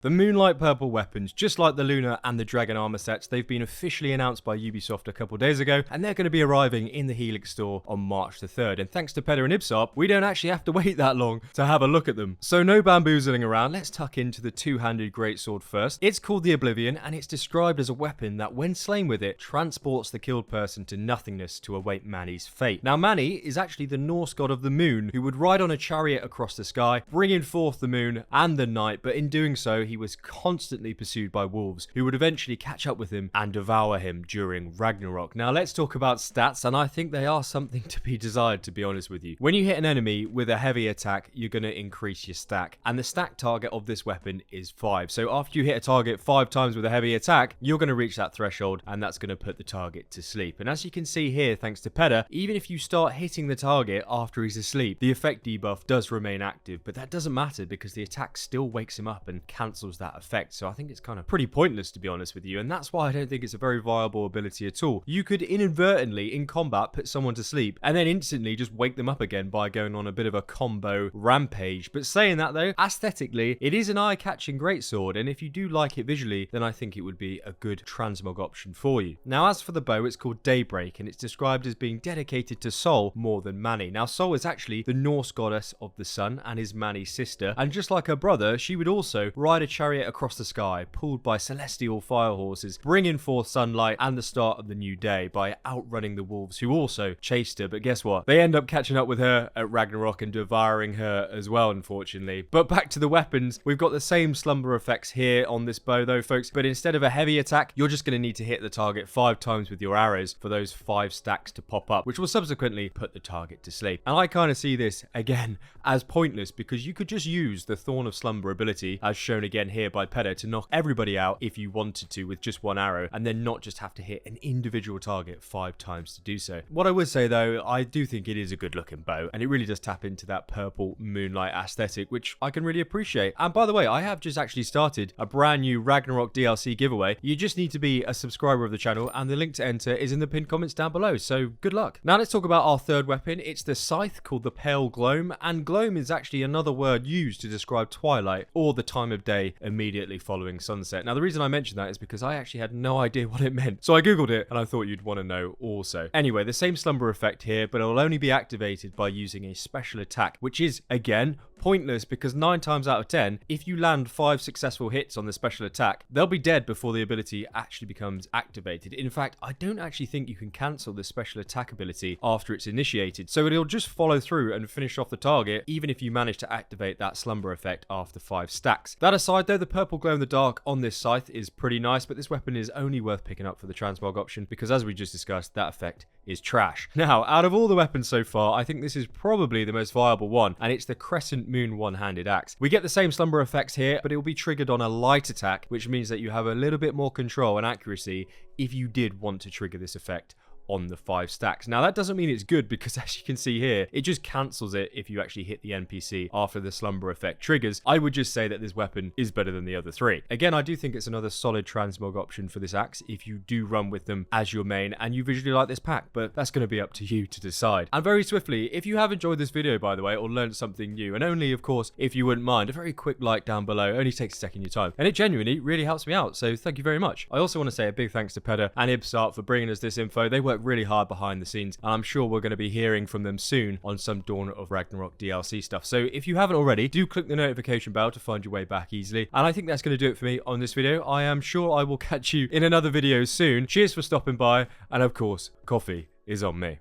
The Moonlight Purple weapons, just like the Lunar and the Dragon armor sets, they've been officially announced by Ubisoft a couple days ago, and they're going to be arriving in the Helix store on March the 3rd. And thanks to Peda and Ubisoft, we don't actually have to wait that long to have a look at them. So no bamboozling around, let's tuck into the two-handed greatsword first. It's called the Oblivion, and it's described as a weapon that, when slain with it, transports the killed person to nothingness to await Mani's fate. Now Mani is actually the Norse god of the moon, who would ride on a chariot across the sky, bringing forth the moon and the night, but in doing so, he was constantly pursued by wolves, who would eventually catch up with him and devour him during Ragnarok. Now let's talk about stats, and I think they are something to be desired, to be honest with you. When you hit an enemy with a heavy attack, you're going to increase your stack, and the stack target of this weapon is 5. So after you hit a target 5 times with a heavy attack, you're going to reach that threshold, and that's going to put the target to sleep. And as you can see here, thanks to Peda, even if you start hitting the target after he's asleep, the effect debuff does remain active, but that doesn't matter because the attack still wakes him up and cancels that effect. So I think it's kind of pretty pointless, to be honest with you, and that's why I don't think it's a very viable ability at all. You could inadvertently in combat put someone to sleep and then instantly just wake them up again by going on a bit of a combo rampage. But saying that though, aesthetically it is an eye-catching greatsword, and if you do like it visually, then I think it would be a good transmog option for you. Now as for the bow, it's called Daybreak, and it's described as being dedicated to Sol more than Mani. Now Sol is actually the Norse goddess of the sun and is Mani's sister, and just like her brother, she would also ride a chariot across the sky, pulled by celestial fire horses, bringing forth sunlight and the start of the new day by outrunning the wolves, who also chased her. But guess what? They end up catching up with her at Ragnarok and devouring her as well, unfortunately. But back to the weapons, we've got the same slumber effects here on this bow though, folks, but instead of a heavy attack, you're just going to need to hit the target 5 times with your arrows for those 5 stacks to pop up, which will subsequently put the target to sleep. And I kind of see this, again, as pointless, because you could just use the Thorn of Slumber ability, as shown again here by Peda, to knock everybody out if you wanted to with just one arrow, and then not just have to hit an individual target 5 times to do so. What I would say though, I do think it is a good looking bow, and it really does tap into that purple moonlight aesthetic, which I can really appreciate. And by the way, I have just actually started a brand new Ragnarok DLC giveaway. You just need to be a subscriber of the channel, and the link to enter is in the pinned comments down below, so good luck. Now let's talk about our third weapon. It's the Scythe, called the Pale Gloam, and gloam is actually another word used to describe twilight, or the time of day immediately following sunset. Now the reason I mentioned that is because I actually had no idea what it meant, so I googled it and I thought you'd want to know also. Anyway, the same slumber effect here, but it will only be activated by using a special attack, which is again pointless because 9 times out of 10, if you land 5 successful hits on the special attack, they'll be dead before the ability actually becomes activated. In fact, I don't actually think you can cancel the special attack ability after it's initiated, so it'll just follow through and finish off the target even if you manage to activate that slumber effect after 5 stacks. That aside though, the purple glow in the dark on this Scythe is pretty nice, but this weapon is only worth picking up for the transmog option because, as we just discussed, that effect is trash. Now, out of all the weapons so far, I think this is probably the most viable one, and it's the Crescent Moon one-handed axe. We get the same slumber effects here, but it will be triggered on a light attack, which means that you have a little bit more control and accuracy if you did want to trigger this effect on the 5 stacks. Now that doesn't mean it's good, because as you can see here, it just cancels it if you actually hit the NPC after the slumber effect triggers. I would just say that this weapon is better than the other 3. Again, I do think it's another solid transmog option for this axe if you do run with them as your main and you visually like this pack, but that's going to be up to you to decide. And very swiftly, if you have enjoyed this video, by the way, or learned something new, and only of course if you wouldn't mind, a very quick like down below, only takes a second of your time, and it genuinely really helps me out, so thank you very much. I also want to say a big thanks to Peda and Ubisoft for bringing us this info. They work really hard behind the scenes, and I'm sure we're going to be hearing from them soon on some Dawn of Ragnarok DLC stuff. So if you haven't already, do click the notification bell to find your way back easily. And I think that's going to do it for me on this video. I am sure I will catch you in another video soon. Cheers for stopping by, and of course, coffee is on me.